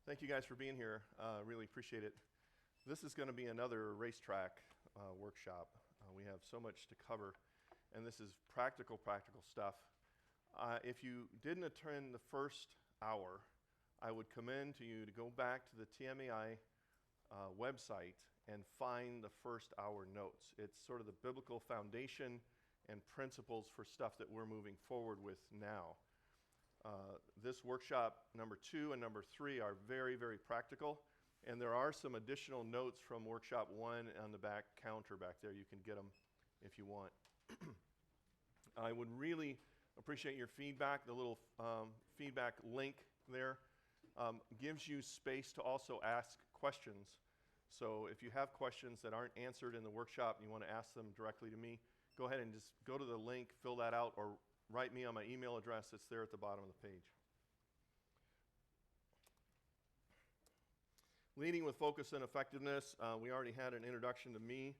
Thank you guys for being here. Really appreciate it. This is going to be another racetrack workshop. We have so much to cover, and this is practical stuff. If you didn't attend the first hour, I would commend to you to go back to the TMAI website and find the first hour notes. It's sort of the biblical foundation and principles for stuff that we're moving forward with now. This workshop number 2 and number 3 are very, very practical, and there are some additional notes from workshop 1 on the back counter back there. You can get them if you want. I would really appreciate your feedback. The little feedback link there gives you space to also ask questions. So if you have questions that aren't answered in the workshop and you want to ask them directly to me, go ahead and just go to the link, fill that out, or write me on my email address that's there at the bottom of the page. Leading with focus and effectiveness, we already had an introduction to me.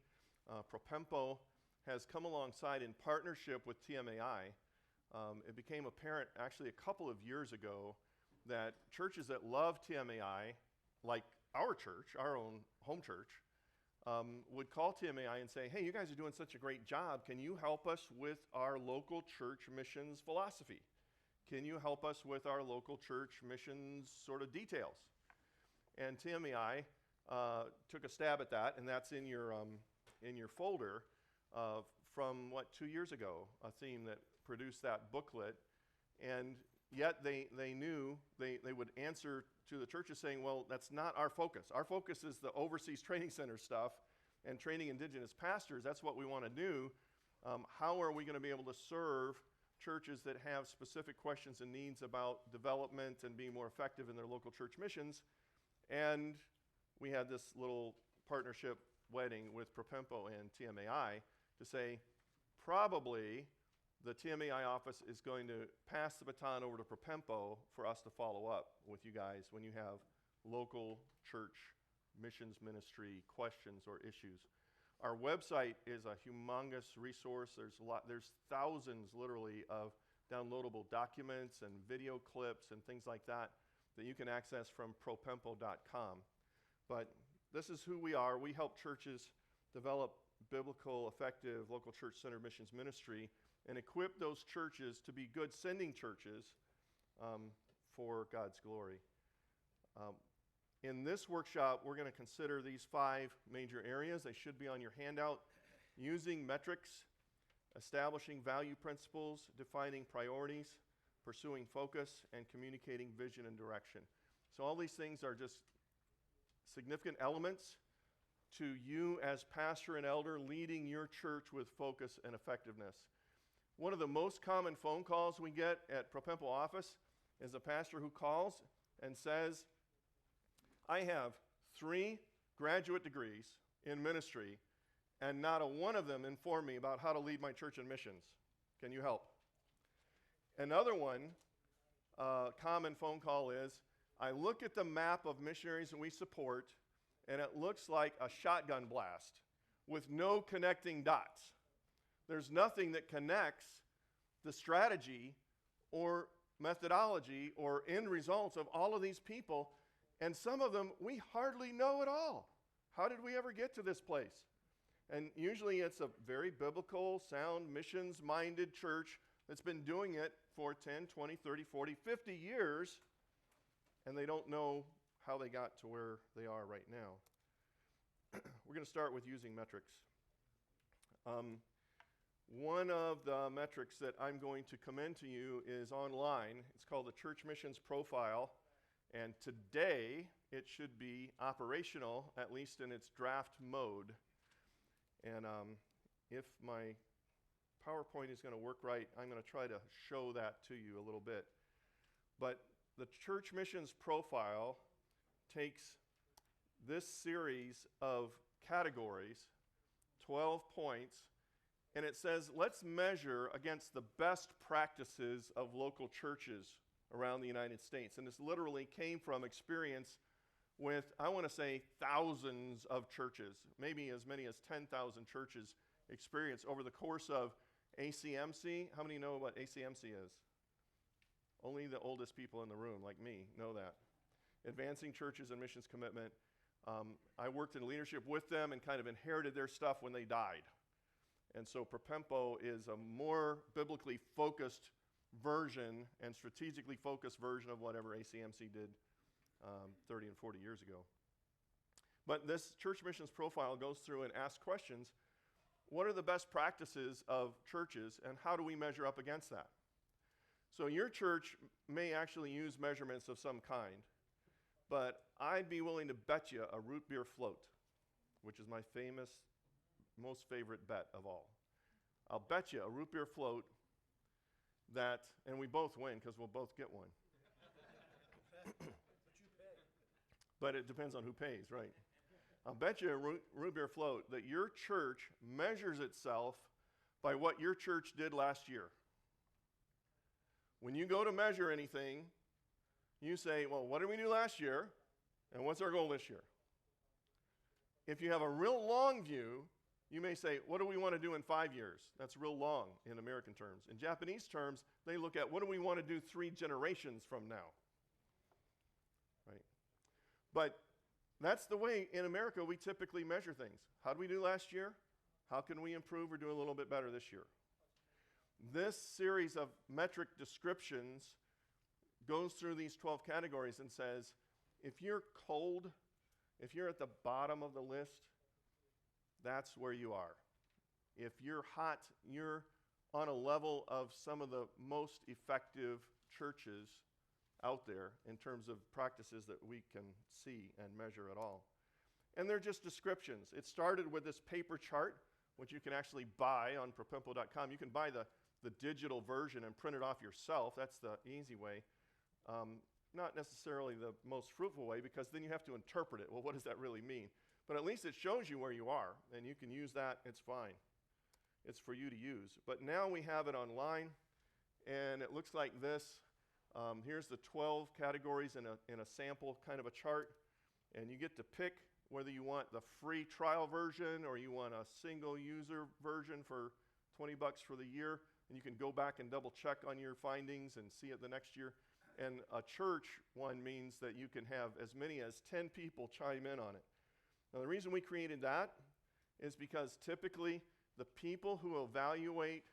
Propempo has come alongside in partnership with TMAI. It became apparent actually a couple of years ago that churches that love TMAI, like our church, our own home church, would call TMAI and say, hey, you guys are doing such a great job. Can you help us with our local church missions philosophy? Can you help us with our local church missions sort of details? And TMAI took a stab at that, and that's in your folder from, 2 years ago, a theme that produced that booklet. And yet they knew they would answer to the churches saying, well, that's not our focus. Our focus is the overseas training center stuff and training indigenous pastors. That's what we want to do. How are we going to be able to serve churches that have specific questions and needs about development and being more effective in their local church missions? And we had this little partnership wedding with Propempo and TMAI to say, probably the TMAI office is going to pass the baton over to Propempo for us to follow up with you guys when you have local church missions ministry questions or issues. Our website is a humongous resource. There's thousands literally of downloadable documents and video clips and things like that that you can access from propempo.com. But this is who we are. We help churches develop biblical, effective, local church-centered missions ministry and equip those churches to be good sending churches for God's glory. In this workshop, we're going to consider these 5 major areas. They should be on your handout. Using metrics, establishing value principles, defining priorities, pursuing focus, and communicating vision and direction. So all these things are just significant elements to you as pastor and elder leading your church with focus and effectiveness. One of the most common phone calls we get at Propempo office is a pastor who calls and says, I have 3 graduate degrees in ministry, and not a one of them informed me about how to lead my church in missions. Can you help? Another one, common phone call is, I look at the map of missionaries that we support, and it looks like a shotgun blast with no connecting dots. There's nothing that connects the strategy or methodology or end results of all of these people, and some of them we hardly know at all. How did we ever get to this place? And usually it's a very biblical, sound, missions-minded church that's been doing it for 10, 20, 30, 40, 50 years, and they don't know how they got to where they are right now. We're going to start with using metrics. One of the metrics that I'm going to commend to you is online. It's called the Church Missions Profile, and today it should be operational, at least in its draft mode. And if my PowerPoint is going to work right, I'm going to try to show that to you a little bit. But the Church Missions Profile takes this series of categories, 12 points, and it says, let's measure against the best practices of local churches around the United States. And this literally came from experience with, I want to say, thousands of churches, maybe as many as 10,000 churches experience over the course of ACMC. How many know what ACMC is? Only the oldest people in the room, like me, know that. advancing churches and missions commitment. I worked in leadership with them and kind of inherited their stuff when they died. And so Propempo is a more biblically focused version and strategically focused version of whatever ACMC did 30 and 40 years ago. But this church missions profile goes through and asks questions. What are the best practices of churches, and how do we measure up against that? So your church may actually use measurements of some kind, but I'd be willing to bet you a root beer float, which is my famous, most favorite bet of all. I'll bet you a root beer float that, and we both win because we'll both get one. But it depends on who pays, right? I'll bet you a root beer float that your church measures itself by what your church did last year. When you go to measure anything, you say, well, what did we do last year, and what's our goal this year? If you have a real long view, you may say, what do we want to do in 5 years? That's real long in American terms. In Japanese terms, they look at what do we want to do 3 generations from now, right? But that's the way in America we typically measure things. How did we do last year? How can we improve or do a little bit better this year? This series of metric descriptions goes through these 12 categories and says, if you're cold, if you're at the bottom of the list, that's where you are. If you're hot, you're on a level of some of the most effective churches out there in terms of practices that we can see and measure at all. And they're just descriptions. It started with this paper chart, which you can actually buy on propempo.com. You can buy the digital version and print it off yourself. That's the easy way. Not necessarily the most fruitful way, because then you have to interpret it. Well, what does that really mean? But at least it shows you where you are, and you can use that. It's fine. It's for you to use. But now we have it online, and it looks like this. Here's the 12 categories in a sample kind of a chart, and you get to pick whether you want the free trial version or you want a single user version for $20 for the year, and you can go back and double check on your findings and see it the next year. And a church one means that you can have as many as 10 people chime in on it. Now, the reason we created that is because typically the people who evaluate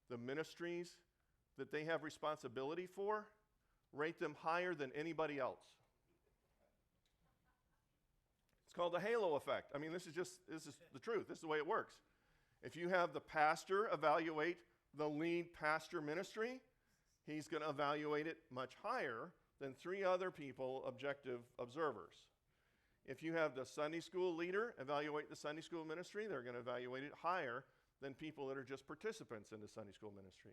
the ministries that they have responsibility for rate them higher than anybody else. It's called the halo effect. I mean, this is the truth. This is the way it works. If you have the pastor evaluate the lead pastor ministry, he's going to evaluate it much higher than 3 other people, objective observers. If you have the Sunday school leader evaluate the Sunday school ministry, they're going to evaluate it higher than people that are just participants in the Sunday school ministry,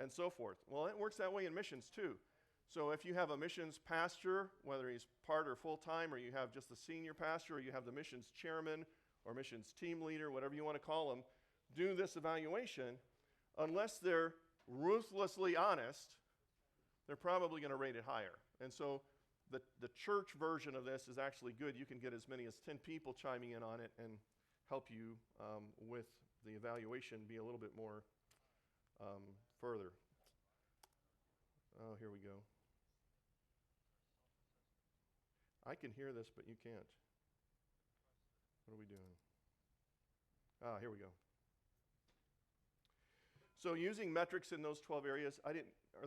and so forth. Well, it works that way in missions too. So if you have a missions pastor, whether he's part or full-time, or you have just the senior pastor, or you have the missions chairman or missions team leader, whatever you want to call them, do this evaluation, unless they're ruthlessly honest, they're probably going to rate it higher. And so the church version of this is actually good. You can get as many as 10 people chiming in on it and help you with the evaluation be a little bit more further. Oh, here we go. I can hear this, but you can't. What are we doing? Here we go. So using metrics in those 12 areas, are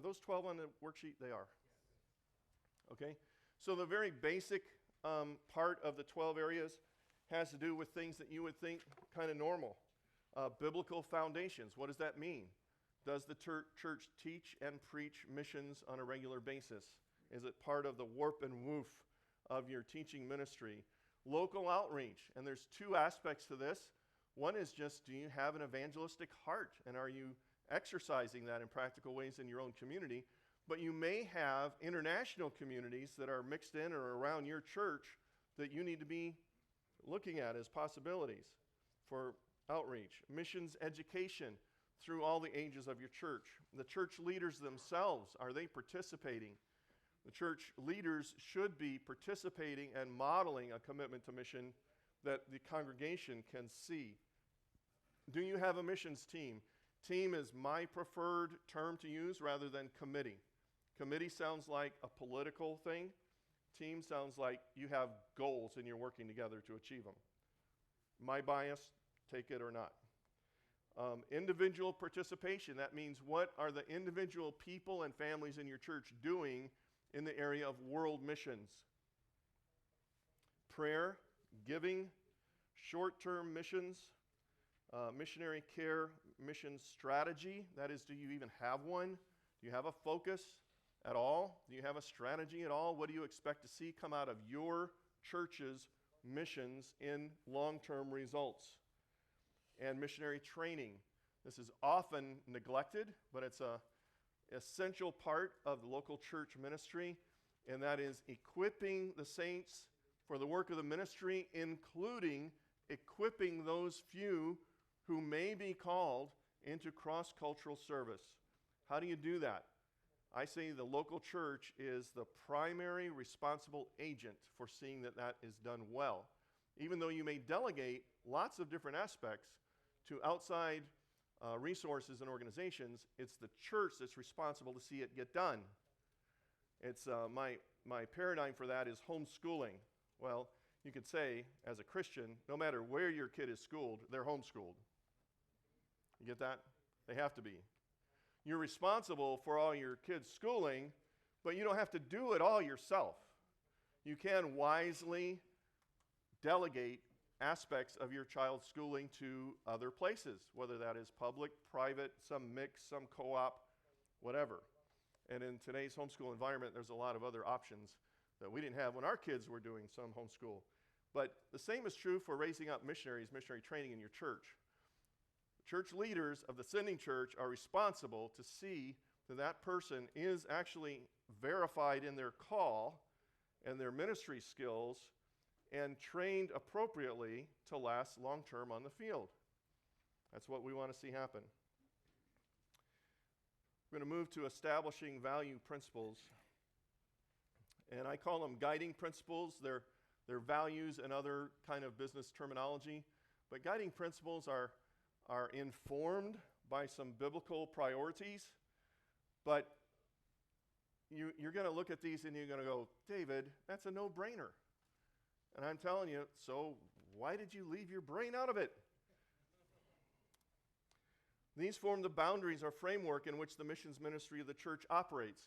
those 12 on the worksheet? They are. Okay. So the very basic part of the 12 areas has to do with things that you would think kind of normal. Biblical foundations. What does that mean? Does the church teach and preach missions on a regular basis? Is it part of the warp and woof of your teaching ministry? Local outreach. And there's 2 aspects to this. One is just, do you have an evangelistic heart? And are you exercising that in practical ways in your own community? But you may have international communities that are mixed in or around your church that you need to be looking at as possibilities for outreach. Missions education through all the ages of your church. The church leaders themselves, are they participating? The church leaders should be participating and modeling a commitment to mission that the congregation can see. Do you have a missions team? Team is my preferred term to use rather than committee. Committee sounds like a political thing. Team sounds like you have goals and you're working together to achieve them. My bias, take it or not. Individual participation, that means what are the individual people and families in your church doing in the area of world missions? Prayer, giving, short-term missions, missionary care, mission strategy. That is, do you even have one? Do you have a focus at all? Do you have a strategy at all? What do you expect to see come out of your church's missions in long-term results? And missionary training. This is often neglected, but it's an essential part of the local church ministry, and that is equipping the saints for the work of the ministry, including equipping those few who may be called into cross-cultural service. How do you do that? I say the local church is the primary responsible agent for seeing that that is done well. Even though you may delegate lots of different aspects to outside resources and organizations, it's the church that's responsible to see it get done. It's my paradigm for that is homeschooling. Well, you could say, as a Christian, no matter where your kid is schooled, they're homeschooled. You get that? They have to be. You're responsible for all your kids' schooling, but you don't have to do it all yourself. You can wisely delegate aspects of your child's schooling to other places, whether that is public, private, some mix, some co-op, whatever. And in today's homeschool environment, there's a lot of other options that we didn't have when our kids were doing some homeschool. But the same is true for raising up missionaries, missionary training in your church. Church leaders of the sending church are responsible to see that that person is actually verified in their call and their ministry skills and trained appropriately to last long-term on the field. That's what we want to see happen. We're going to move to establishing value principles. And I call them guiding principles. They're values and other kind of business terminology. But guiding principles are informed by some biblical priorities. But you're going to look at these and you're going to go, David, that's a no-brainer. And I'm telling you, so why did you leave your brain out of it? These form the boundaries or framework in which the missions ministry of the church operates.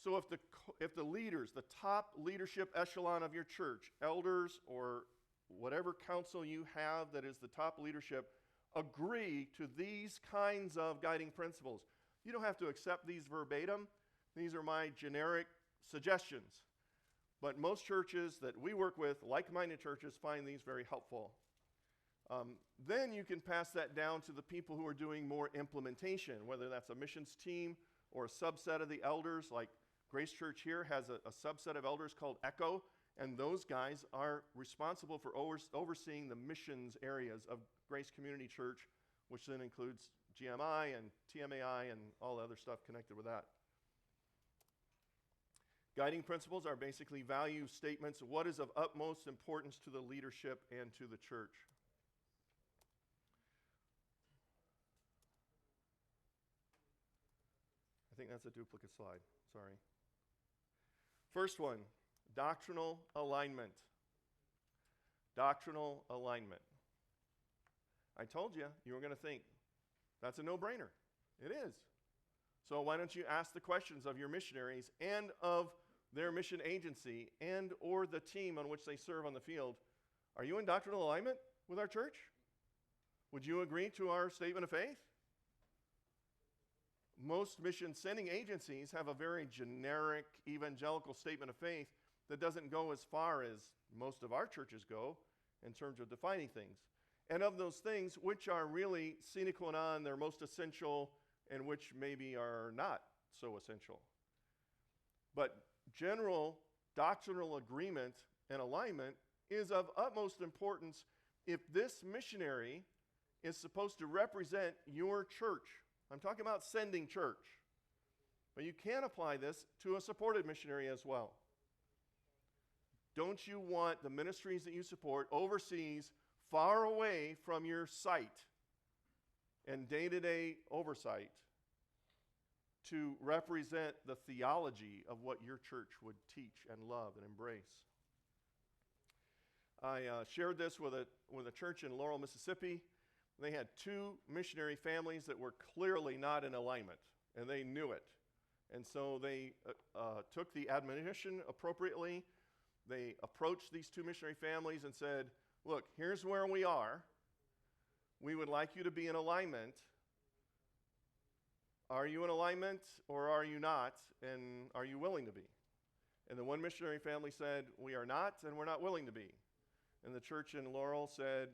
So if the leaders, the top leadership echelon of your church, elders or whatever council you have that is the top leadership, agree to these kinds of guiding principles, you don't have to accept these verbatim. These are my generic suggestions. But most churches that we work with, like-minded churches, find these very helpful. Then you can pass that down to the people who are doing more implementation, whether that's a missions team or a subset of the elders. Like Grace Church here has a subset of elders called ECHO, and those guys are responsible for overseeing the missions areas of Grace Community Church, which then includes GMI and TMAI and all the other stuff connected with that. Guiding principles are basically value statements. What is of utmost importance to the leadership and to the church? I think that's a duplicate slide. Sorry. First one, doctrinal alignment. Doctrinal alignment. I told you, you were going to think, that's a no-brainer. It is. So why don't you ask the questions of your missionaries and of their mission agency and or the team on which they serve on the field. Are you in doctrinal alignment with our church? Would you agree to our statement of faith? Most mission sending agencies have a very generic evangelical statement of faith that doesn't go as far as most of our churches go in terms of defining things. And of those things, which are really sine qua non, they're most essential, and which maybe are not so essential. But general doctrinal agreement and alignment is of utmost importance if this missionary is supposed to represent your church. I'm talking about sending church. But you can apply this to a supported missionary as well. Don't you want the ministries that you support overseas, far away from your site and day-to-day oversight, to represent the theology of what your church would teach and love and embrace. I shared this with a church in Laurel, Mississippi. They had two missionary families that were clearly not in alignment, and they knew it. And so they took the admonition appropriately. They approached these two missionary families and said, look, here's where we are. We would like you to be in alignment. Are you in alignment or are you not? And are you willing to be? And the one missionary family said, we are not, and we're not willing to be. And the church in Laurel said,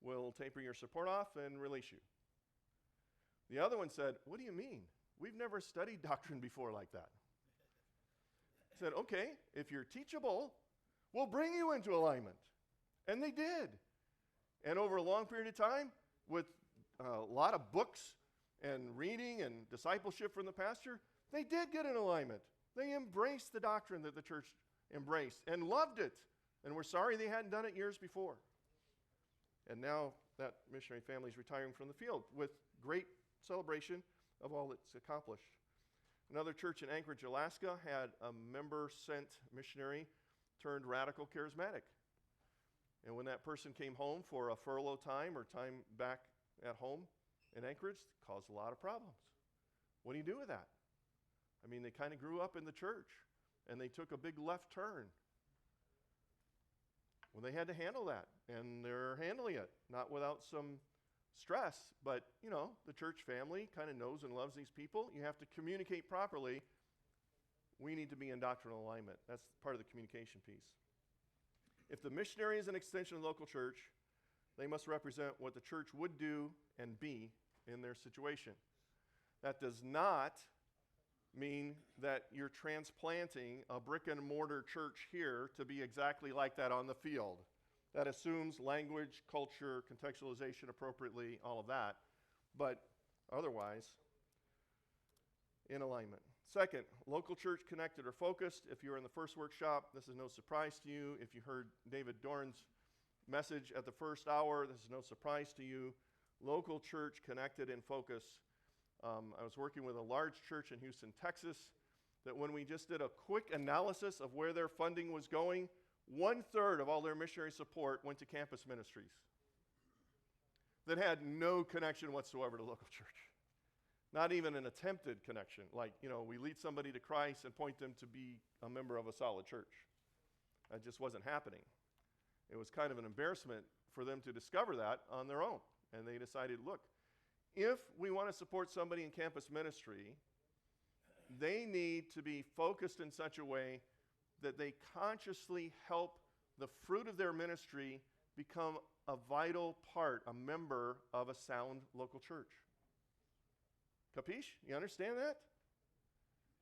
we'll taper your support off and release you. The other one said, what do you mean? We've never studied doctrine before like that. I said, okay, if you're teachable, we'll bring you into alignment. And they did. And over a long period of time, with a lot of books and reading and discipleship from the pastor, they did get in alignment. They embraced the doctrine that the church embraced and loved it. And we're sorry they hadn't done it years before. And now that missionary family is retiring from the field with great celebration of all it's accomplished. Another church in Anchorage, Alaska had a member-sent missionary turned radical charismatic. And when that person came home for a furlough time or time back at home in Anchorage, it caused a lot of problems. What do you do with that? I mean, they kind of grew up in the church, and they took a big left turn. Well, they had to handle that, and they're handling it, not without some stress, but, you know, the church family kind of knows and loves these people. You have to communicate properly. We need to be in doctrinal alignment. That's part of the communication piece. If the missionary is an extension of the local church, they must represent what the church would do and be in their situation. That does not mean that you're transplanting a brick and mortar church here to be exactly like that on the field. That assumes language, culture, contextualization appropriately, all of that, but otherwise, in alignment. Second, local church connected or focused. If you were in the first workshop, this is no surprise to you. If you heard David Dorn's message at the first hour, this is no surprise to you. Local church connected and focused. I was working with a large church in Houston, Texas, that when we just did a quick analysis of where their funding was going, 1/3 of all their missionary support went to campus ministries that had no connection whatsoever to local church. Not even an attempted connection, like, you know, we lead somebody to Christ and point them to be a member of a solid church. That just wasn't happening. It was kind of an embarrassment for them to discover that on their own. And they decided, look, if we want to support somebody in campus ministry, they need to be focused in such a way that they consciously help the fruit of their ministry become a vital part, a member of a sound local church. Capiche? You understand that?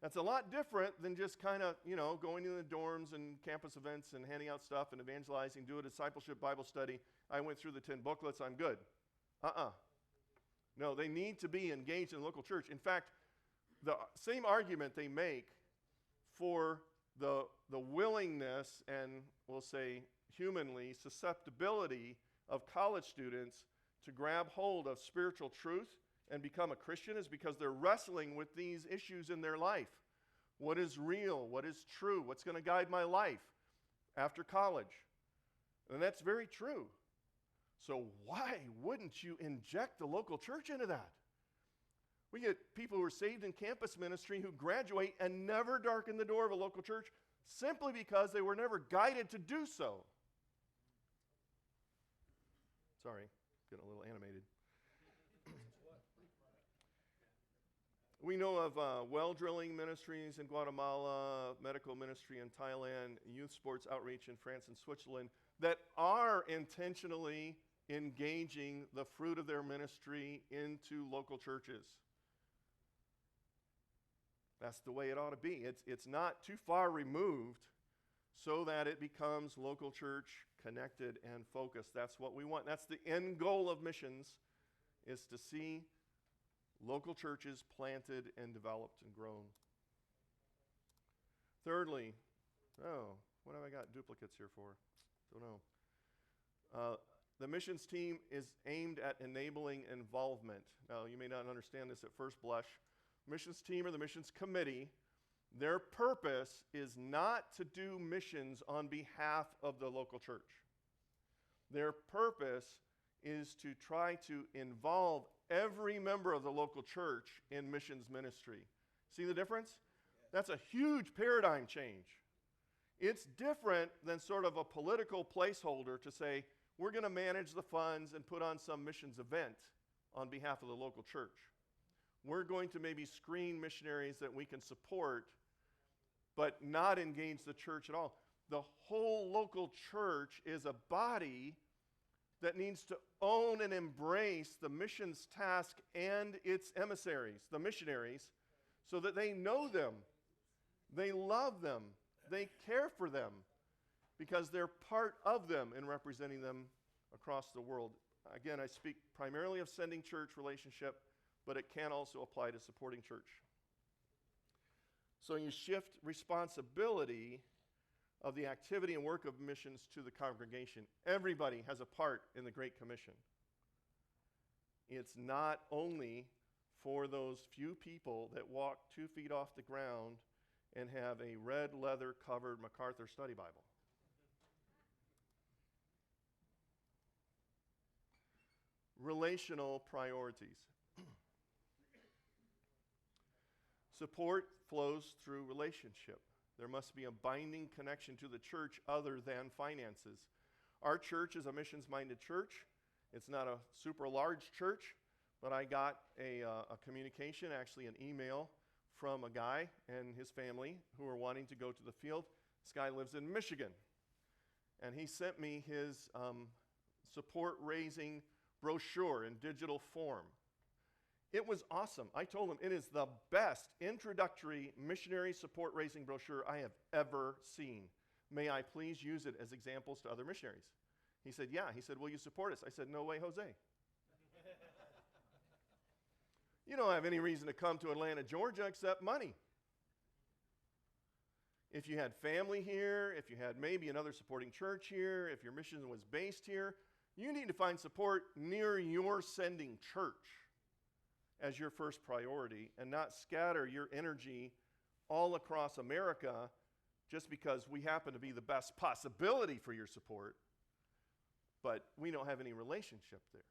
That's a lot different than just kind of, you know, going to the dorms and campus events and handing out stuff and evangelizing, do a discipleship Bible study. I went through the 10 booklets, I'm good. No, they need to be engaged in the local church. In fact, the same argument they make for the willingness and, we'll say, humanly, susceptibility of college students to grab hold of spiritual truth and become a Christian is because they're wrestling with these issues in their life. What is real? What is true? What's going to guide my life after college? And that's very true. So why wouldn't you inject the local church into that? We get people who are saved in campus ministry who graduate and never darken the door of a local church simply because they were never guided to do so. Sorry, getting a little animated. We know of well drilling ministries in Guatemala, medical ministry in Thailand, youth sports outreach in France and Switzerland that are intentionally engaging the fruit of their ministry into local churches. That's the way it ought to be. It's not too far removed so that it becomes local church connected and focused. That's what we want. That's the end goal of missions, is to see local churches planted and developed and grown. Thirdly, what have I got duplicates here for? Don't know. The missions team is aimed at enabling involvement. Now, you may not understand this at first blush, missions team or the missions committee, their purpose is not to do missions on behalf of the local church. Their purpose is to try to involve every member of the local church in missions ministry. See the difference? That's a huge paradigm change. It's different than sort of a political placeholder to say, we're going to manage the funds and put on some missions event on behalf of the local church. We're going to maybe screen missionaries that we can support, but not engage the church at all. The whole local church is a body that needs to own and embrace the missions task and its emissaries, the missionaries, so that they know them, they love them, they care for them, because they're part of them in representing them across the world. Again, I speak primarily of sending church relationship, but it can also apply to supporting church. So you shift responsibility of the activity and work of missions to the congregation. Everybody has a part in the Great Commission. It's not only for those few people that walk 2 feet off the ground and have a red leather covered MacArthur Study Bible. Relational priorities. Support flows through relationship. There must be a binding connection to the church other than finances. Our church is a missions-minded church. It's not a super large church, but I got a communication, actually an email, from a guy and his family who are wanting to go to the field. This guy lives in Michigan, and he sent me his support-raising brochure in digital form. It was awesome. I told him it is the best introductory missionary support-raising brochure I have ever seen. May I please use it as examples to other missionaries? He said, yeah. He said, will you support us? I said, no way, Jose. You don't have any reason to come to Atlanta, Georgia, except money. If you had family here, if you had maybe another supporting church here, if your mission was based here, you need to find support near your sending church as your first priority, and not scatter your energy all across America just because we happen to be the best possibility for your support, but we don't have any relationship there.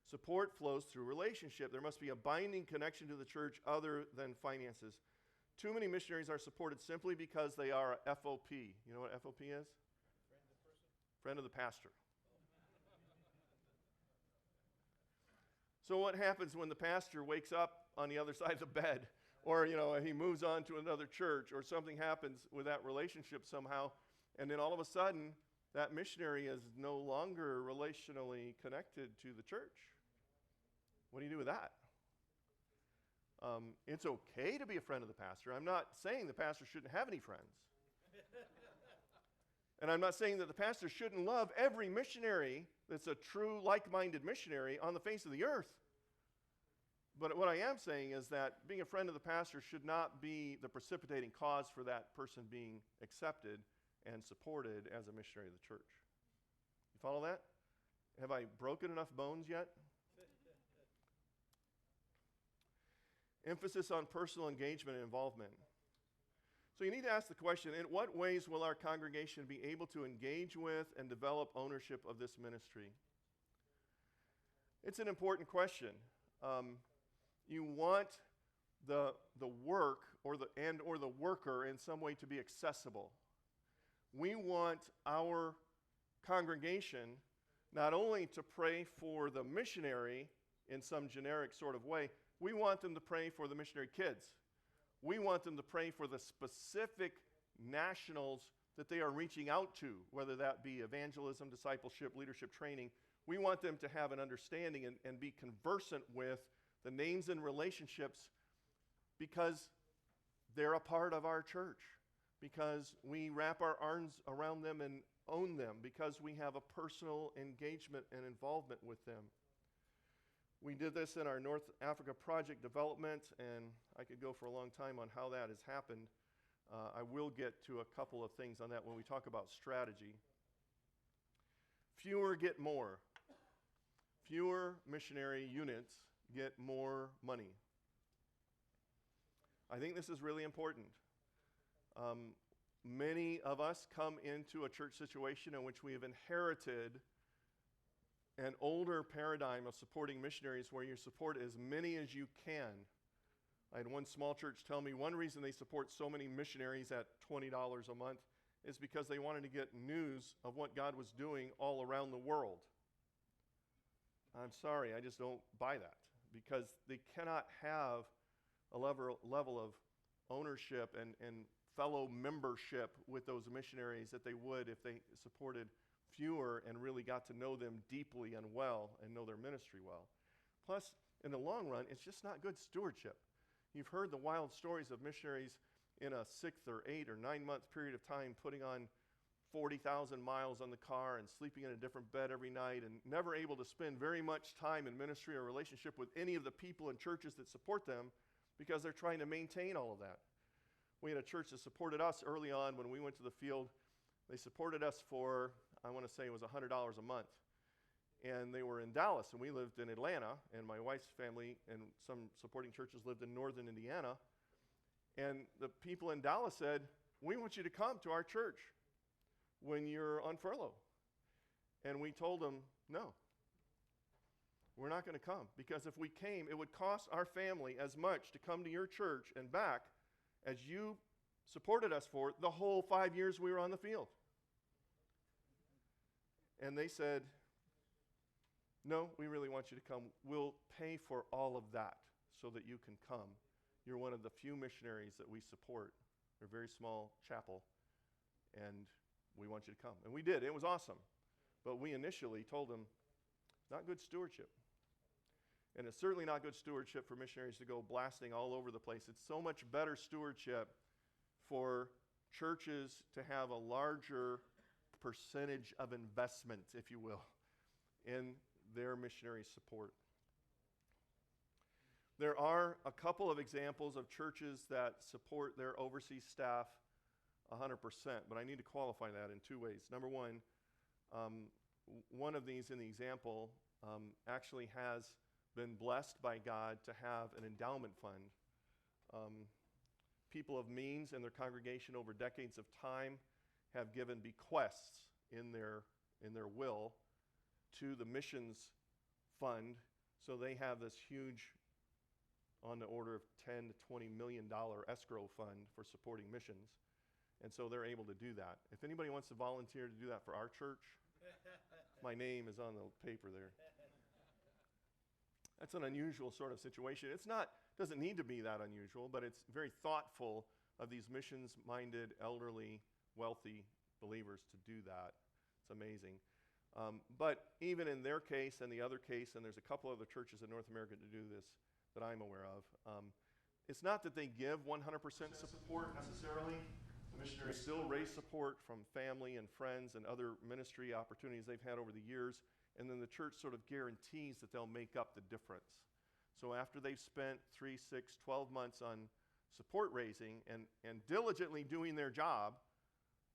Support flows through relationship. There must be a binding connection to the church other than finances. Too many missionaries are supported simply because they are a FOP. You know what FOP is? Friend of the pastor. So what happens when the pastor wakes up on the other side of the bed, or he moves on to another church, or something happens with that relationship somehow, and then all of a sudden that missionary is no longer relationally connected to the church? What do you do with that? It's okay to be a friend of the pastor. I'm not saying the pastor shouldn't have any friends. And I'm not saying that the pastor shouldn't love every missionary that's a true like-minded missionary on the face of the earth. But what I am saying is that being a friend of the pastor should not be the precipitating cause for that person being accepted and supported as a missionary of the church. You follow that? Have I broken enough bones yet? Emphasis on personal engagement and involvement. So you need to ask the question, in what ways will our congregation be able to engage with and develop ownership of this ministry? It's an important question. You want the work or the worker in some way to be accessible. We want our congregation not only to pray for the missionary in some generic sort of way, we want them to pray for the missionary kids. We want them to pray for the specific nationals that they are reaching out to, whether that be evangelism, discipleship, leadership training. We want them to have an understanding and be conversant with the names and relationships because they're a part of our church, because we wrap our arms around them and own them, because we have a personal engagement and involvement with them. We did this in our North Africa project development, and I could go for a long time on how that has happened. I will get to a couple of things on that when we talk about strategy. Fewer get more. Fewer missionary units get more money. I think this is really important. Many of us come into a church situation in which we have inherited an older paradigm of supporting missionaries where you support as many as you can. I had one small church tell me one reason they support so many missionaries at $20 a month is because they wanted to get news of what God was doing all around the world. I'm sorry, I just don't buy that, because they cannot have a level of ownership and fellow membership with those missionaries that they would if they supported fewer and really got to know them deeply and well and know their ministry well. Plus, in the long run, it's just not good stewardship. You've heard the wild stories of missionaries in a 6 or 8 or 9 month period of time putting on 40,000 miles on the car and sleeping in a different bed every night and never able to spend very much time in ministry or relationship with any of the people and churches that support them because they're trying to maintain all of that. We had a church that supported us early on when we went to the field. They supported us for, I want to say it was $100 a month. And they were in Dallas, and we lived in Atlanta, and my wife's family and some supporting churches lived in northern Indiana. And the people in Dallas said, "We want you to come to our church when you're on furlough." And we told them, "No, we're not going to come, because if we came, it would cost our family as much to come to your church and back as you supported us for the whole 5 years we were on the field." And they said, "No, we really want you to come. We'll pay for all of that so that you can come. You're one of the few missionaries that we support. They're a very small chapel, and we want you to come." And we did. It was awesome. But we initially told them, not good stewardship. And it's certainly not good stewardship for missionaries to go blasting all over the place. It's so much better stewardship for churches to have a larger percentage of investment, if you will, in their missionary support. There are a couple of examples of churches that support their overseas staff 100%, but I need to qualify that in 2 ways. Number one, one of these in the example actually has been blessed by God to have an endowment fund. People of means and their congregation over decades of time have given bequests in their will to the missions fund, so they have this huge, on the order of $10 to $20 million escrow fund for supporting missions, and so they're able to do that. If anybody wants to volunteer to do that for our church, my name is on the paper there. That's an unusual sort of situation. Doesn't need to be that unusual, but it's very thoughtful of these missions-minded, elderly, wealthy believers to do that. It's amazing. But even in their case and the other case, and there's a couple other churches in North America to do this that I'm aware of, it's not that they give 100% support necessarily. The missionaries still raise support from family and friends and other ministry opportunities they've had over the years, and then the church sort of guarantees that they'll make up the difference. So after they've spent 3, 6, 12 months on support raising and diligently doing their job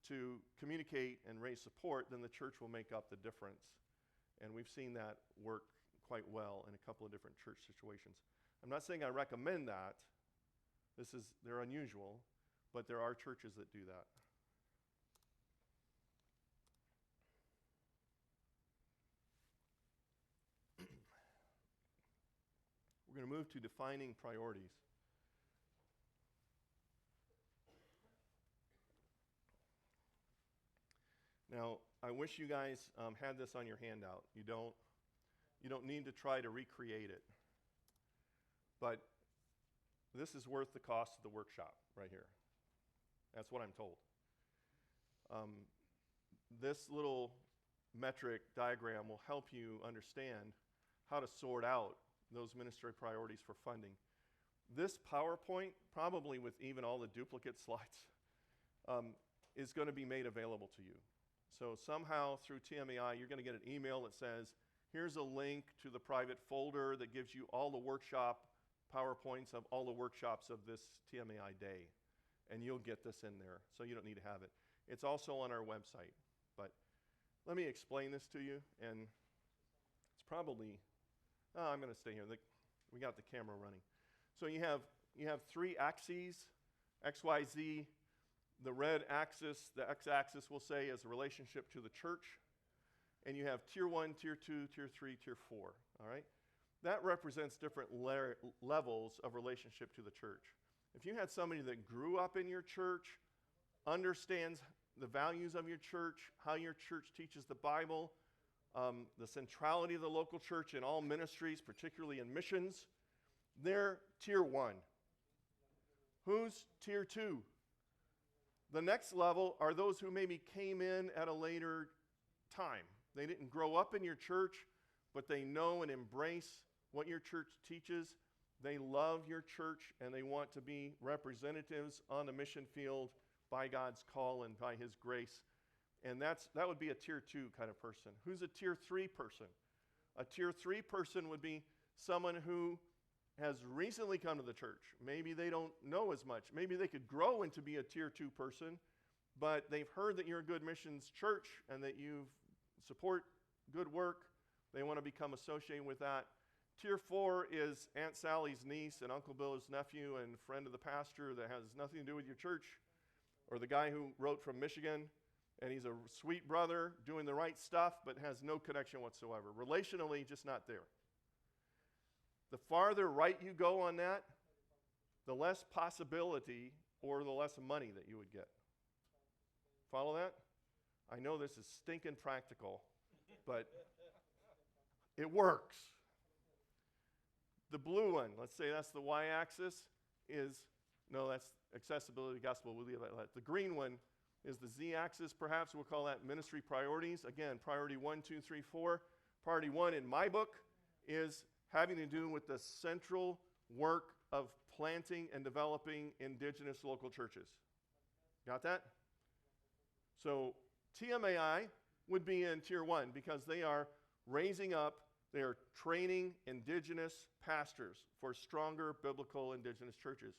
to communicate and raise support, then the church will make up the difference. And we've seen that work quite well in a couple of different church situations. I'm not saying I recommend that. They're unusual, but there are churches that do that. We're going to move to defining priorities. Now, I wish you guys had this on your handout. You don't need to try to recreate it. But this is worth the cost of the workshop right here. That's what I'm told. This little metric diagram will help you understand how to sort out those ministry priorities for funding. This PowerPoint, probably with even all the duplicate slides, is going to be made available to you. So somehow through TMAI, you're going to get an email that says, here's a link to the private folder that gives you all the workshop PowerPoints of all the workshops of this TMAI day. And you'll get this in there, so you don't need to have it. It's also on our website. But let me explain this to you, and it's probably, I'm going to stay here. We got the camera running. So you have you have three axes, X, Y, Z. The red axis, the x-axis, we'll say, is a relationship to the church. And you have tier 1, tier 2, tier 3, tier 4, all right? That represents different levels of relationship to the church. If you had somebody that grew up in your church, understands the values of your church, how your church teaches the Bible, the centrality of the local church in all ministries, particularly in missions, they're tier 1. Who's tier 2? The next level are those who maybe came in at a later time. They didn't grow up in your church, but they know and embrace what your church teaches. They love your church, and they want to be representatives on the mission field by God's call and by his grace. And that would be a tier 2 kind of person. Who's a tier 3 person? A tier 3 person would be someone who has recently come to the church. Maybe they don't know as much. Maybe they could grow into be a tier 2 person, but they've heard that you're a good missions church and that you support good work. They want to become associated with that. Tier 4 is Aunt Sally's niece and Uncle Bill's nephew and friend of the pastor that has nothing to do with your church, or the guy who wrote from Michigan, and he's a sweet brother doing the right stuff but has no connection whatsoever. Relationally, just not there. The farther right you go on that, the less possibility or the less money that you would get. Follow that? I know this is stinking practical, but it works. The blue one, let's say that's the y-axis, no, that's accessibility gospel. We'll leave it like that. The green one is the z-axis, perhaps. We'll call that ministry priorities. Again, priority 1, 2, 3, 4. Priority 1 in my book is having to do with the central work of planting and developing indigenous local churches. Got that? So TMAI would be in tier 1 because they are raising up, they are training indigenous pastors for stronger biblical indigenous churches.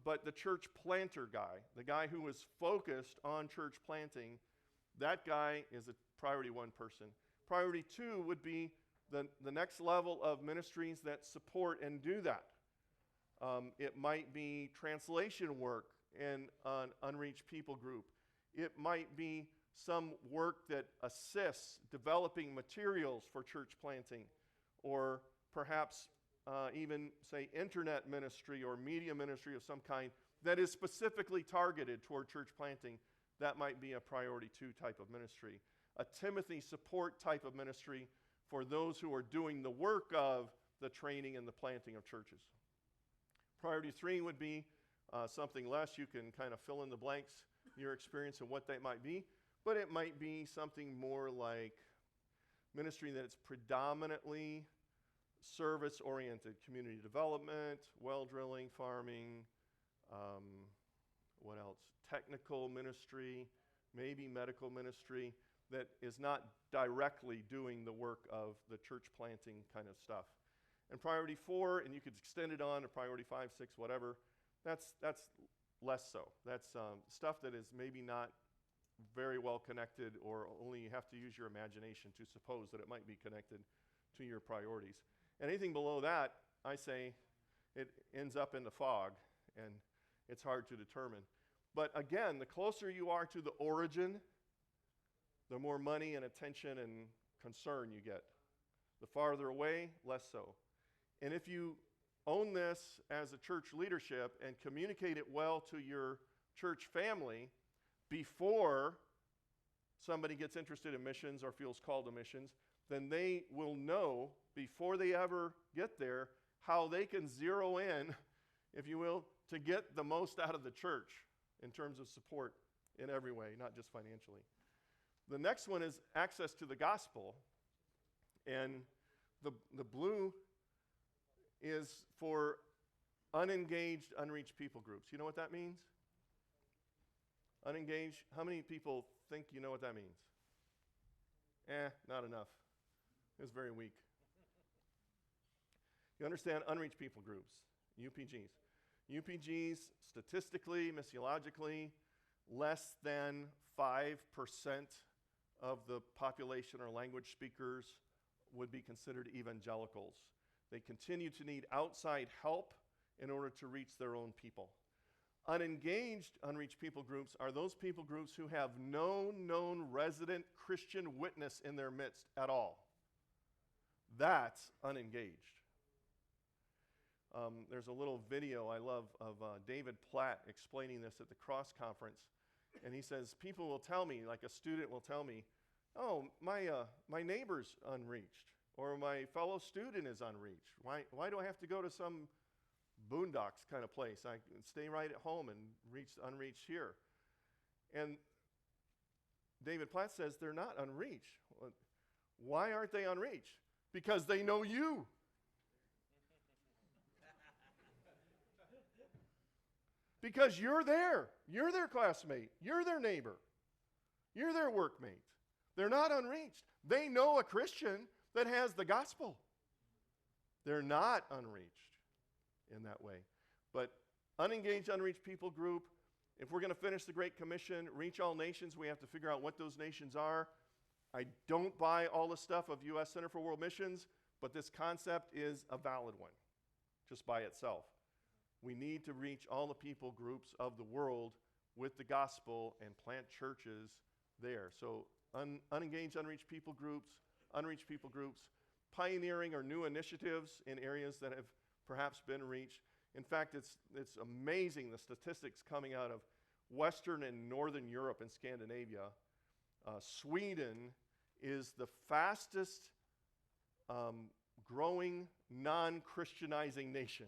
But the church planter guy, the guy who is focused on church planting, that guy is a priority 1 person. Priority 2 would be the next level of ministries that support and do that. It might be translation work in an unreached people group. It might be some work that assists developing materials for church planting, or perhaps even, say, internet ministry or media ministry of some kind that is specifically targeted toward church planting. That might be a priority 2 type of ministry. A Timothy support type of ministry for those who are doing the work of the training and the planting of churches. Priority 3 would be something less. You can kind of fill in the blanks, your experience and what that might be, but it might be something more like ministry that's predominantly service-oriented, community development, well drilling, farming, what else? Technical ministry, maybe medical ministry, that is not directly doing the work of the church planting kind of stuff. And priority 4, and you could extend it on to priority 5, 6, whatever, that's less so. That's stuff that is maybe not very well connected, or only you have to use your imagination to suppose that it might be connected to your priorities. Anything below that, I say, it ends up in the fog, and it's hard to determine. But again, the closer you are to the origin, the more money and attention and concern you get. The farther away, less so. And if you own this as a church leadership and communicate it well to your church family before somebody gets interested in missions or feels called to missions, then they will know before they ever get there how they can zero in, if you will, to get the most out of the church in terms of support in every way, not just financially. The next one is access to the gospel, and the blue is for unengaged, unreached people groups. You know what that means? Unengaged, how many people think you know what that means? Not enough. It was very weak. You understand unreached people groups, UPGs. UPGs, statistically, missiologically, less than 5% of the population or language speakers would be considered evangelicals. They continue to need outside help in order to reach their own people. Unengaged, unreached people groups are those people groups who have no known resident Christian witness in their midst at all. That's unengaged. There's a little video I love of David Platt explaining this at the Cross Conference. And he says, people will tell me, like a student will tell me, oh, my neighbor's unreached, or my fellow student is unreached. Why do I have to go to some boondocks kind of place? I can stay right at home and reach the unreached here. And David Platt says they're not unreached. Why aren't they unreached? Because they know you. Because you're there. You're their classmate. You're their neighbor. You're their workmate. They're not unreached. They know a Christian that has the gospel. They're not unreached in that way. But unengaged, unreached people group, if we're going to finish the Great Commission, reach all nations, we have to figure out what those nations are. I don't buy all the stuff of U.S. Center for World Missions, but this concept is a valid one, just by itself. We need to reach all the people groups of the world with the gospel and plant churches there. So unengaged, unreached people groups, pioneering or new initiatives in areas that have perhaps been reached. In fact, it's amazing the statistics coming out of Western and Northern Europe and Scandinavia. Sweden is the fastest growing non-Christianizing nation.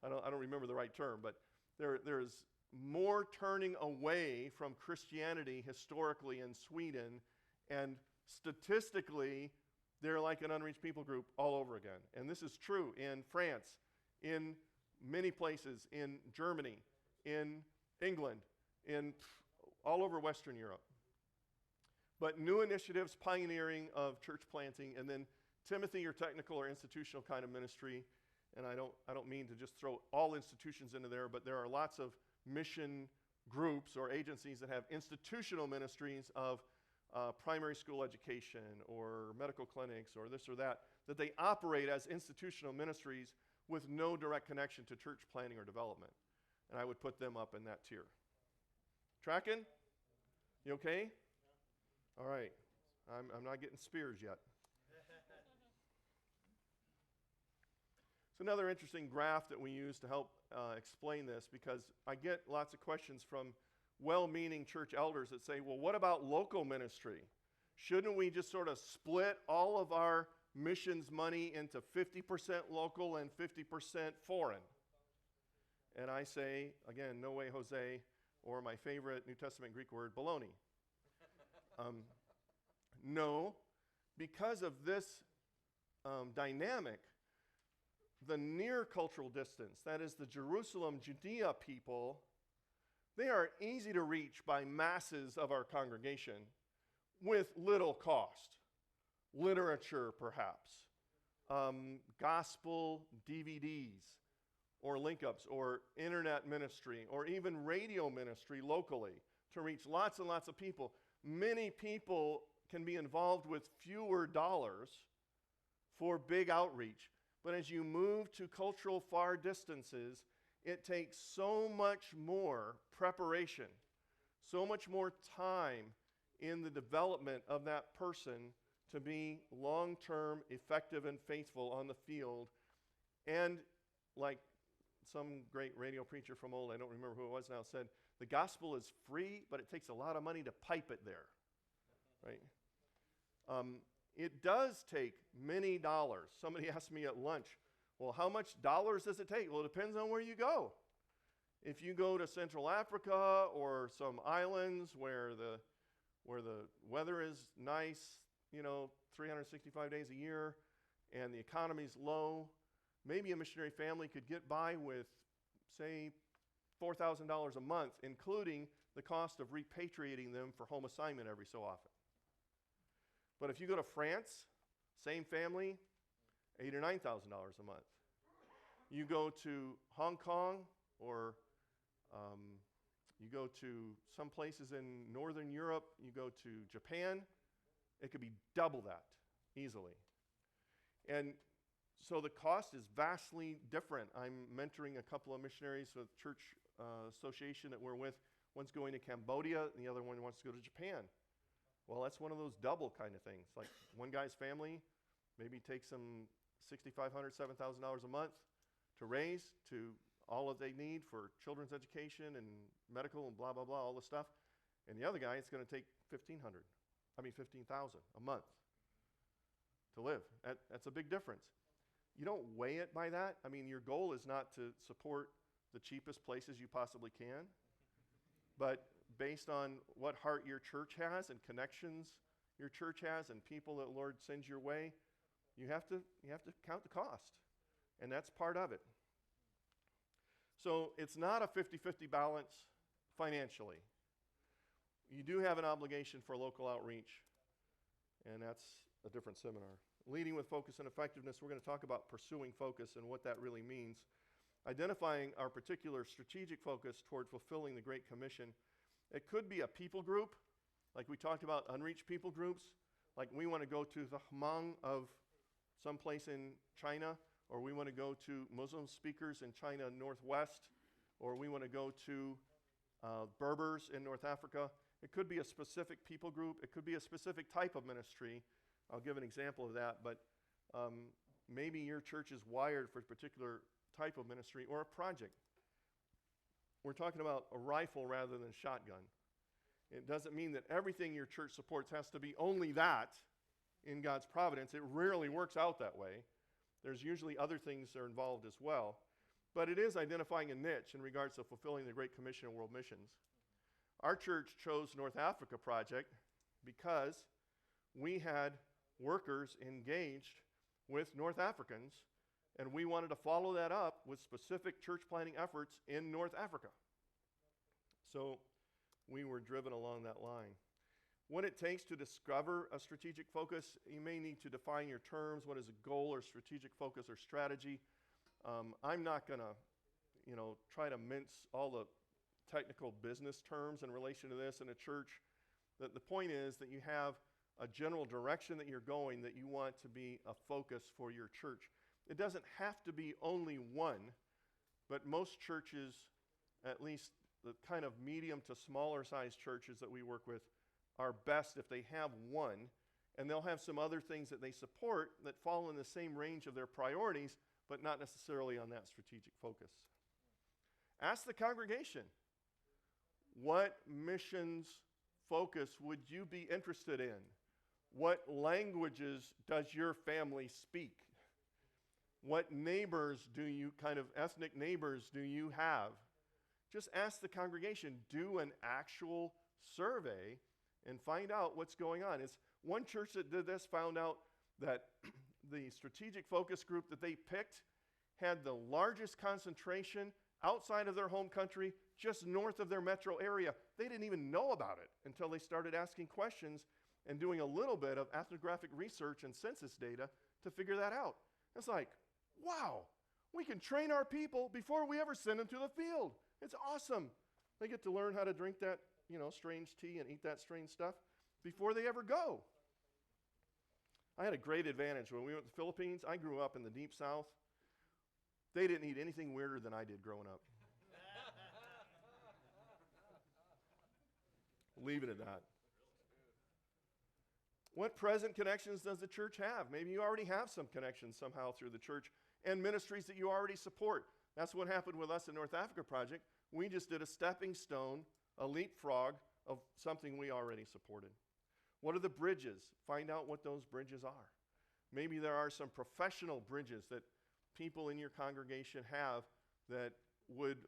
I don't remember the right term, but there's more turning away from Christianity historically in Sweden, and statistically, they're like an unreached people group all over again. And this is true in France, in many places, in Germany, in England, in all over Western Europe. But new initiatives, pioneering of church planting, and then Timothy, your technical or institutional kind of ministry. And I don't mean to just throw all institutions into there, but there are lots of mission groups or agencies that have institutional ministries of primary school education or medical clinics or this or that they operate as institutional ministries with no direct connection to church planting or development. And I would put them up in that tier. Tracking? You okay? All right. I'm not getting spears yet. It's another interesting graph that we use to help explain this, because I get lots of questions from well-meaning church elders that say, well, what about local ministry? Shouldn't we just sort of split all of our missions money into 50% local and 50% foreign? And I say, again, no way, Jose, or my favorite New Testament Greek word, baloney. No, because of this dynamic, the near cultural distance, that is the Jerusalem, Judea people, they are easy to reach by masses of our congregation with little cost. Literature, perhaps, gospel DVDs, or link-ups, or internet ministry, or even radio ministry locally to reach lots and lots of people. Many people can be involved with fewer dollars for big outreach. But as you move to cultural far distances, it takes so much more preparation, so much more time in the development of that person to be long-term, effective, and faithful on the field. And like some great radio preacher from old, I don't remember who it was now, said, the gospel is free, but it takes a lot of money to pipe it there, right? It does take many dollars. Somebody asked me at lunch, well, how much dollars does it take? Well, it depends on where you go. If you go to Central Africa or some islands where the weather is nice, 365 days a year, and the economy's low, maybe a missionary family could get by with, say, $4,000 a month, including the cost of repatriating them for home assignment every so often. But if you go to France, same family, $8,000 or $9,000 a month. You go to Hong Kong, or you go to some places in Northern Europe, you go to Japan, it could be double that easily. And So the cost is vastly different. I'm mentoring a couple of missionaries with church association that we're with. One's going to Cambodia, and the other one wants to go to Japan. Well, that's one of those double kind of things. Like one guy's family maybe takes them $6,500, $7,000 a month to raise, to all that they need for children's education and medical and blah, blah, blah, all the stuff. And the other guy, it's going to take $15,000 a month to live. That's a big difference. You don't weigh it by that. I mean, your goal is not to support the cheapest places you possibly can, but based on what heart your church has and connections your church has and people that the Lord sends your way, you have to count the cost, and that's part of it. So it's not a 50-50 balance financially. You do have an obligation for local outreach, and that's a different seminar. Leading with focus and effectiveness, we're going to talk about pursuing focus and what that really means. Identifying our particular strategic focus toward fulfilling the Great Commission. It could be a people group, like we talked about unreached people groups, like we want to go to the Hmong of someplace in China, or we want to go to Muslim speakers in China Northwest, or we want to go to Berbers in North Africa. It could be a specific people group. It could be a specific type of ministry. I'll give an example of that, but maybe your church is wired for a particular type of ministry or a project. We're talking about a rifle rather than a shotgun. It doesn't mean that everything your church supports has to be only that in God's providence. It rarely works out that way. There's usually other things that are involved as well. But it is identifying a niche in regards to fulfilling the Great Commission of world missions. Our church chose North Africa Project because we had workers engaged with North Africans, and we wanted to follow that up with specific church planting efforts in North Africa. So we were driven along that line. What it takes to discover a strategic focus, you may need to define your terms. What is a goal or strategic focus or strategy? I'm not going to, try to mince all the technical business terms in relation to this in a church. The point is that you have a general direction that you're going, that you want to be a focus for your church. It doesn't have to be only one, but most churches, at least the kind of medium to smaller sized churches that we work with, are best if they have one, and they'll have some other things that they support that fall in the same range of their priorities, but not necessarily on that strategic focus. Ask the congregation, what missions focus would you be interested in? What languages does your family speak? What neighbors ethnic neighbors do you have? Just ask the congregation, do an actual survey and find out what's going on. It's one church that did this found out that the strategic focus group that they picked had the largest concentration outside of their home country, just north of their metro area. They didn't even know about it until they started asking questions and doing a little bit of ethnographic research and census data to figure that out. It's like, wow, we can train our people before we ever send them to the field. It's awesome. They get to learn how to drink that, strange tea and eat that strange stuff before they ever go. I had a great advantage when we went to the Philippines. I grew up in the deep south. They didn't eat anything weirder than I did growing up. Leave it at that. What present connections does the church have? Maybe you already have some connections somehow through the church and ministries that you already support. That's what happened with us in North Africa Project. We just did a stepping stone, a leapfrog of something we already supported. What are the bridges? Find out what those bridges are. Maybe there are some professional bridges that people in your congregation have that would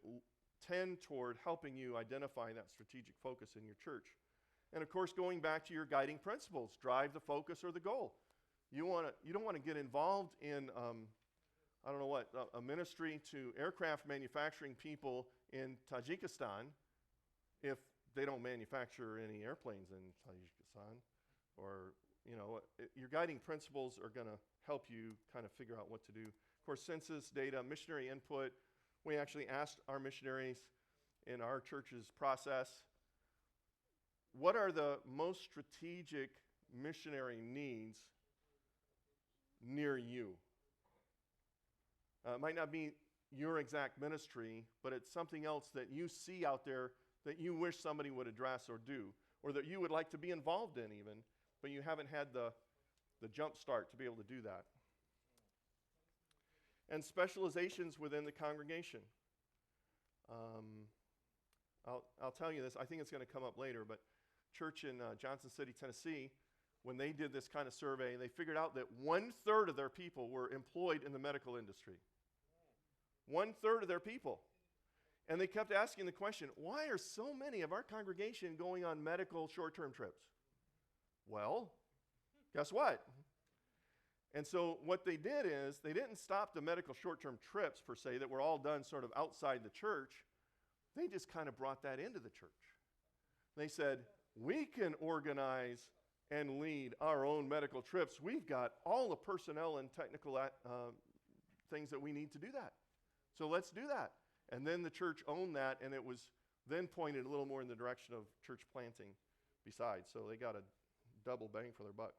tend toward helping you identify that strategic focus in your church. And of course, going back to your guiding principles, drive the focus or the goal. You don't want to get involved in, a ministry to aircraft manufacturing people in Tajikistan if they don't manufacture any airplanes in Tajikistan. Or, your guiding principles are going to help you kind of figure out what to do. Of course, census data, missionary input. We actually asked our missionaries in our church's process, what are the most strategic missionary needs near you? It might not be your exact ministry, but it's something else that you see out there that you wish somebody would address or do, or that you would like to be involved in even, but you haven't had the jump start to be able to do that. And specializations within the congregation. I'll tell you this, I think it's going to come up later, but church in Johnson City, Tennessee, when they did this kind of survey, they figured out that 1/3 of their people were employed in the medical industry. 1/3 of their people. And they kept asking the question, why are so many of our congregation going on medical short-term trips? Well, guess what? And so what they did is they didn't stop the medical short-term trips per se that were all done sort of outside the church. They just kind of brought that into the church. They said, we can organize and lead our own medical trips. We've got all the personnel and technical things that we need to do that. So let's do that. And then the church owned that, and it was then pointed a little more in the direction of church planting besides. So they got a double bang for their buck.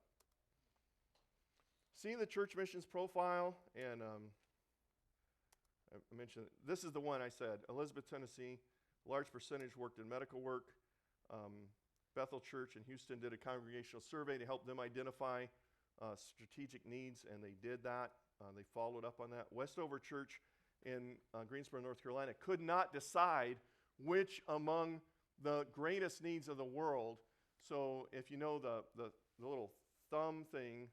See the church missions profile, and I mentioned, this is the one I said, Elizabeth, Tennessee, large percentage worked in medical work. Bethel Church in Houston did a congregational survey to help them identify strategic needs, and they did that. They followed up on that. Westover Church in Greensboro, North Carolina, could not decide which among the greatest needs of the world. So if you know the little thumb thing,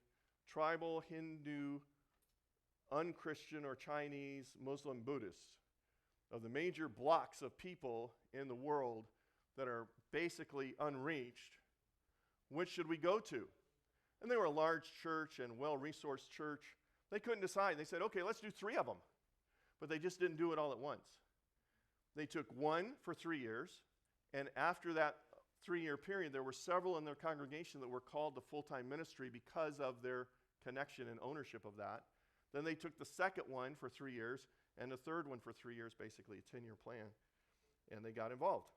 tribal, Hindu, unchristian or Chinese, Muslim, Buddhist, of the major blocks of people in the world that are basically unreached, which should we go to? And they were a large church and well-resourced church. They couldn't decide. They said, okay, let's do 3 of them. But they just didn't do it all at once. They took one for 3 years, and after that 3-year period, there were several in their congregation that were called to full-time ministry because of their connection and ownership of that. Then they took the second one for 3 years, and the third one for 3 years, basically a 10-year plan, and they got involved.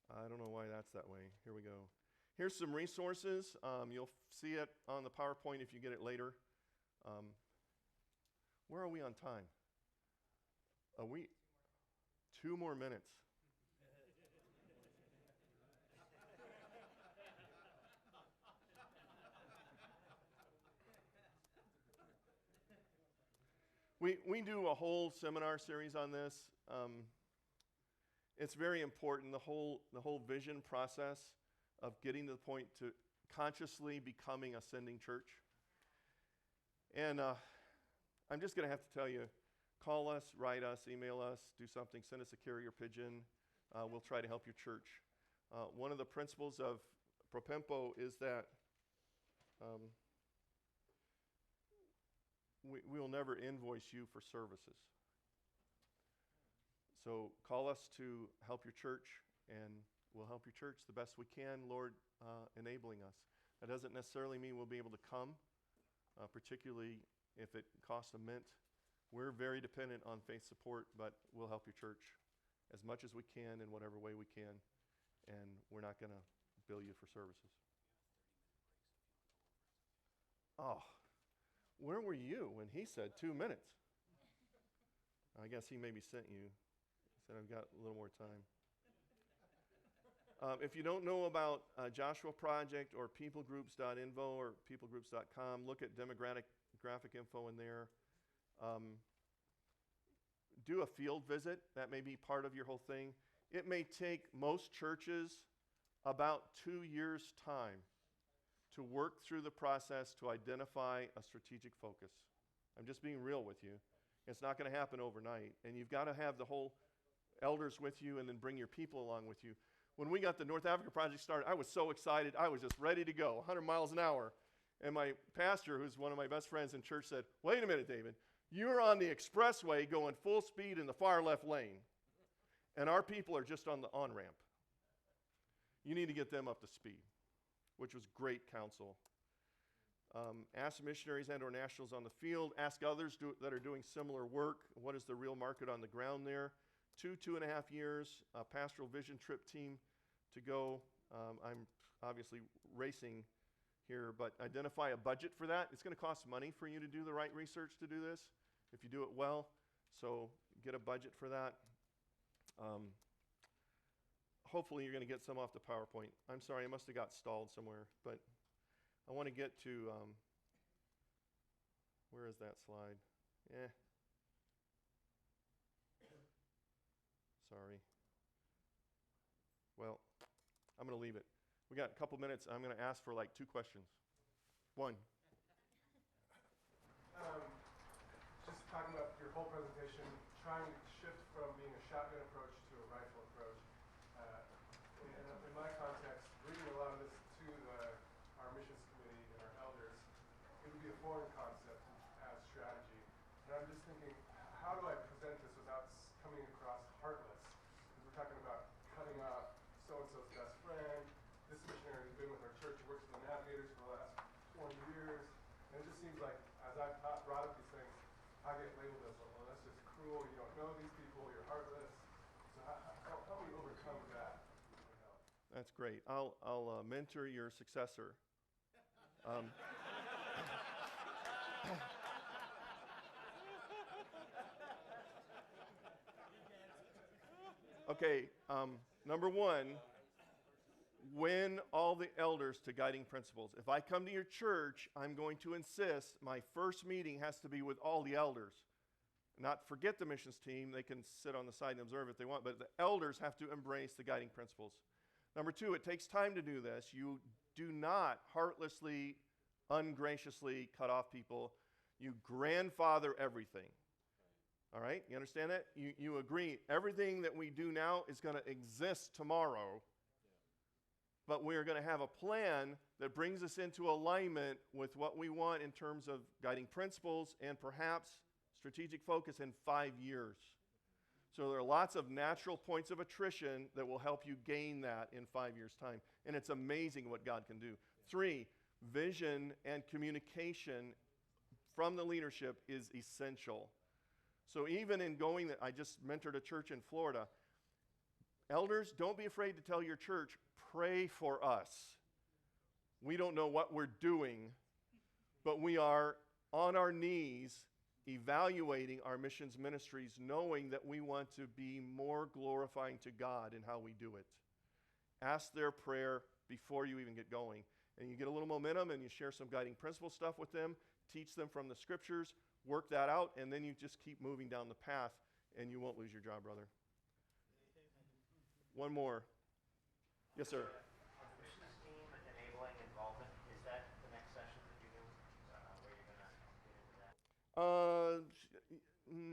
I don't know why that's that way. Here we go. Here's some resources. You'll see it on the PowerPoint if you get it later. Where are we on time? 2 more minutes. We do a whole seminar series on this. It's very important, the whole vision process of getting to the point to consciously becoming a sending church. And I'm just going to have to tell you, call us, write us, email us, do something, send us a carrier pigeon. We'll try to help your church. One of the principles of Propempo is that we will never invoice you for services. So call us to help your church, and we'll help your church the best we can, Lord, enabling us. That doesn't necessarily mean we'll be able to come, particularly if it costs a mint. We're very dependent on faith support, but we'll help your church as much as we can in whatever way we can, and we're not going to bill you for services. Oh, where were you when he said 2 minutes? I guess he maybe sent you. He said, I've got a little more time. If you don't know about Joshua Project or peoplegroups.info or peoplegroups.com, look at demographic info in there. Do a field visit. That may be part of your whole thing. It may take most churches about 2 years' time to work through the process to identify a strategic focus. I'm just being real with you. It's not going to happen overnight. And you've got to have the whole elders with you and then bring your people along with you. When we got the North Africa project started, I was so excited. I was just ready to go, 100 miles an hour. And my pastor, who's one of my best friends in church, said, wait a minute, David. You're on the expressway going full speed in the far left lane. And our people are just on the on-ramp. You need to get them up to speed, which was great counsel. Ask missionaries and or nationals on the field. Ask others that are doing similar work. What is the real market on the ground there? 2.5 years, a pastoral vision trip team to go. I'm obviously racing here, but identify a budget for that. It's going to cost money for you to do the right research to do this, if you do it well. So get a budget for that. Hopefully you're going to get some off the PowerPoint. I'm sorry, I must have got stalled somewhere, but I want to get to, where is that slide? Sorry. Well, I'm going to leave it. We got a couple minutes. I'm going to ask for like 2 questions. One. Just talking about your whole presentation, trying to shift from being a shotgun approach to a rifle approach. In my context, reading a lot of this to our missions committee and our elders, it would be a foreign concept as strategy. And I'm just thinking, how do I present this without coming across heartless? Because we're talking about cutting off so-and-so's best friend. This missionary has been with our church and works with the navigators for the last 20 years. And it just seems like, as I've brought up these things, I get labeled as, well, that's just cruel, you don't know these people, you're heartless. So how do we overcome that? That's great. I'll mentor your successor. Okay, number one, win all the elders to guiding principles. If I come to your church, I'm going to insist my first meeting has to be with all the elders. Not forget the missions team. They can sit on the side and observe if they want, but the elders have to embrace the guiding principles. Number two, it takes time to do this. You do not heartlessly, ungraciously cut off people. You grandfather everything. All right? You understand that? You agree everything that we do now is going to exist tomorrow, but we're going to have a plan that brings us into alignment with what we want in terms of guiding principles and perhaps strategic focus in 5 years. So there are lots of natural points of attrition that will help you gain that in 5 years' time. And it's amazing what God can do. 3, vision and communication from the leadership is essential. So even in going, I just mentored a church in Florida. Elders, don't be afraid to tell your church, pray for us. We don't know what we're doing, but we are on our knees evaluating our missions ministries, knowing that we want to be more glorifying to God in how we do it. Ask their prayer before you even get going. And you get a little momentum and you share some guiding principle stuff with them, teach them from the scriptures, work that out, and then you just keep moving down the path and you won't lose your job, brother. One more. Yes, sir. Missions team enabling involvement, is that the next session that you do, where you're going to get into that?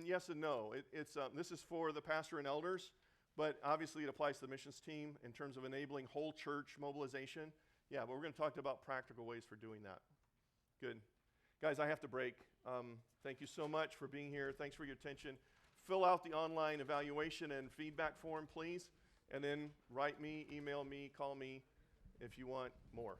Yes and no. This is for the pastor and elders, but obviously it applies to the missions team in terms of enabling whole church mobilization. Yeah, but we're going to talk about practical ways for doing that. Good. Guys, I have to break. Thank you so much for being here. Thanks for your attention. Fill out the online evaluation and feedback form, please, and then write me, email me, call me if you want more.